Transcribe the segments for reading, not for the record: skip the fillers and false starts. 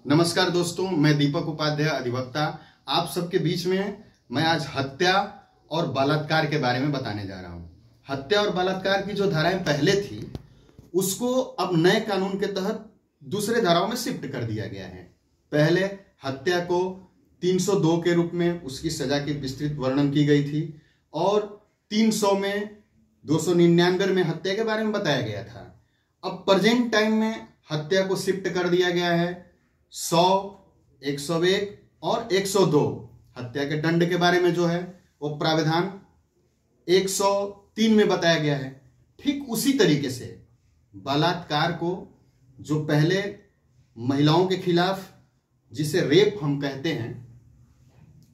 नमस्कार दोस्तों, मैं दीपक उपाध्याय अधिवक्ता आप सबके बीच में मैं आज हत्या और बलात्कार के बारे में बताने जा रहा हूं। हत्या और बलात्कार की जो धाराएं पहले थी उसको अब नए कानून के तहत दूसरे धाराओं में शिफ्ट कर दिया गया है। पहले हत्या को 302 के रूप में उसकी सजा की विस्तृत वर्णन की गई थी और 300 में 299 में हत्या के बारे में बताया गया था। अब प्रेजेंट टाइम में हत्या को शिफ्ट कर दिया गया है 100, 101 और 102। हत्या के दंड के बारे में जो है वो प्रावधान 103 में बताया गया है। ठीक उसी तरीके से बलात्कार को जो पहले महिलाओं के खिलाफ, जिसे रेप हम कहते हैं,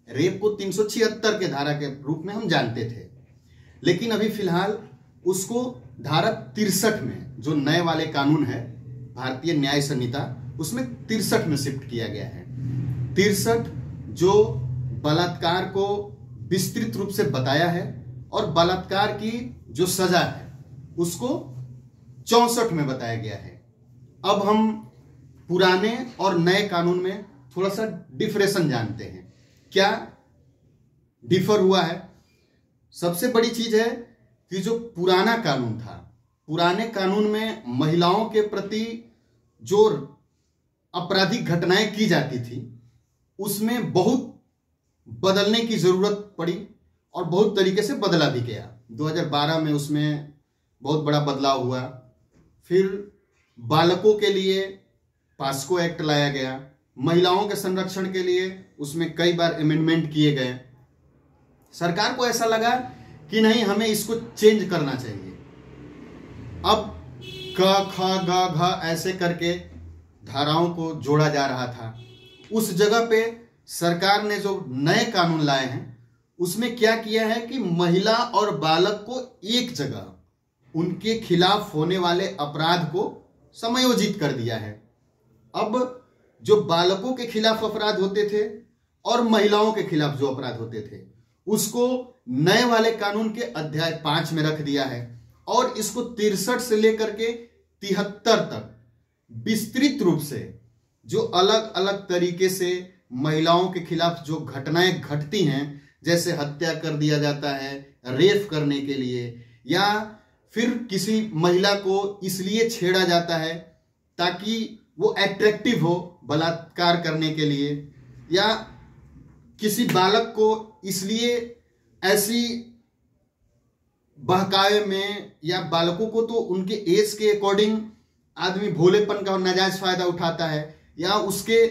रेप को 376 के धारा के रूप में हम जानते थे, लेकिन अभी फिलहाल उसको धारा 63 में, जो नए वाले कानून है भारतीय न्याय संहिता, उसमें 63 में शिफ्ट किया गया है। 63 जो बलात्कार को विस्तृत रूप से बताया है और बलात्कार की जो सजा है उसको 64 में बताया गया है। अब हम पुराने और नए कानून में थोड़ा सा डिफरेंस जानते हैं। क्या डिफर हुआ है? सबसे बड़ी चीज है कि जो पुराना कानून था, पुराने कानून में महिलाओं के प्रति जो आपराधिक घटनाएं की जाती थी उसमें बहुत बदलने की जरूरत पड़ी और बहुत तरीके से बदला भी गया। 2012 में उसमें बहुत बड़ा बदलाव हुआ। फिर बालकों के लिए पास्को एक्ट लाया गया। महिलाओं के संरक्षण के लिए उसमें कई बार अमेंडमेंट किए गए। सरकार को ऐसा लगा कि नहीं, हमें इसको चेंज करना चाहिए। अब क ख ग घ ऐसे करके धाराओं को जोड़ा जा रहा था। उस जगह पे सरकार ने जो नए कानून लाए हैं उसमें क्या किया है कि महिला और बालक को एक जगह उनके खिलाफ होने वाले अपराध को समायोजित कर दिया है। अब जो बालकों के खिलाफ अपराध होते थे और महिलाओं के खिलाफ जो अपराध होते थे उसको नए वाले कानून के अध्याय 5 में रख दिया है और इसको 63 से लेकर के 73 तक विस्तृत रूप से जो अलग अलग तरीके से महिलाओं के खिलाफ जो घटनाएं घटती हैं, जैसे हत्या कर दिया जाता है रेप करने के लिए, या फिर किसी महिला को इसलिए छेड़ा जाता है ताकि वो अट्रैक्टिव हो बलात्कार करने के लिए, या किसी बालक को इसलिए ऐसी बहकावे में, या बालकों को तो उनके एज के अकॉर्डिंग आदमी भोलेपन का नाजायज फायदा उठाता है, या उसके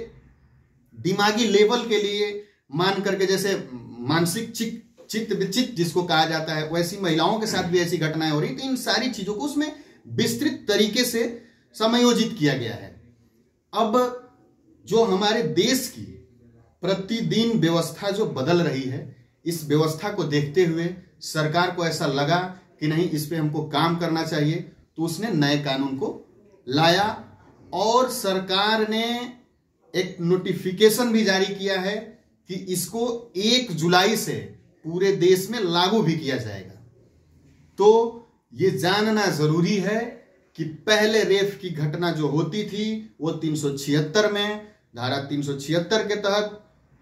दिमागी लेवल के लिए मान करके, जैसे मानसिक चित्त विचित जिसको कहा जाता है, वैसी महिलाओं के साथ भी ऐसी घटनाएं हो रही। तो इन सारी चीजों को उसमें विस्तृत तरीके से समायोजित किया गया है। अब जो हमारे देश की प्रतिदिन व्यवस्था जो बदल रही है, इस व्यवस्था को देखते हुए सरकार को ऐसा लगा कि नहीं, इस पे हमको काम करना चाहिए, तो उसने नए कानून को लाया और सरकार ने एक नोटिफिकेशन भी जारी किया है कि इसको 1 जुलाई से पूरे देश में लागू भी किया जाएगा। तो ये जानना जरूरी है कि पहले रेप की घटना जो होती थी वो 376 में, धारा 376 के तहत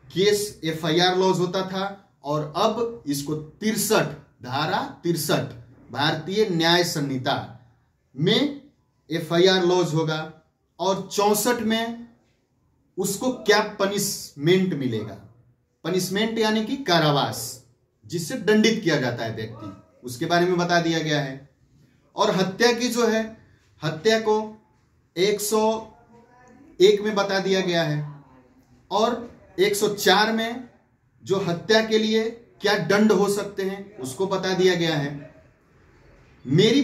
केस FIR लॉज होता था, और अब इसको 63 धारा 63 भारतीय न्याय संहिता में FIR लॉज होगा, और 64 में उसको क्या पनिशमेंट मिलेगा। पनिशमेंट यानी कि कारावास, जिससे दंडित किया जाता है व्यक्ति, उसके बारे में बता दिया गया है। और हत्या की जो है, हत्या को 101 में बता दिया गया है, और 104 में जो हत्या के लिए क्या दंड हो सकते हैं उसको बता दिया गया है। मेरी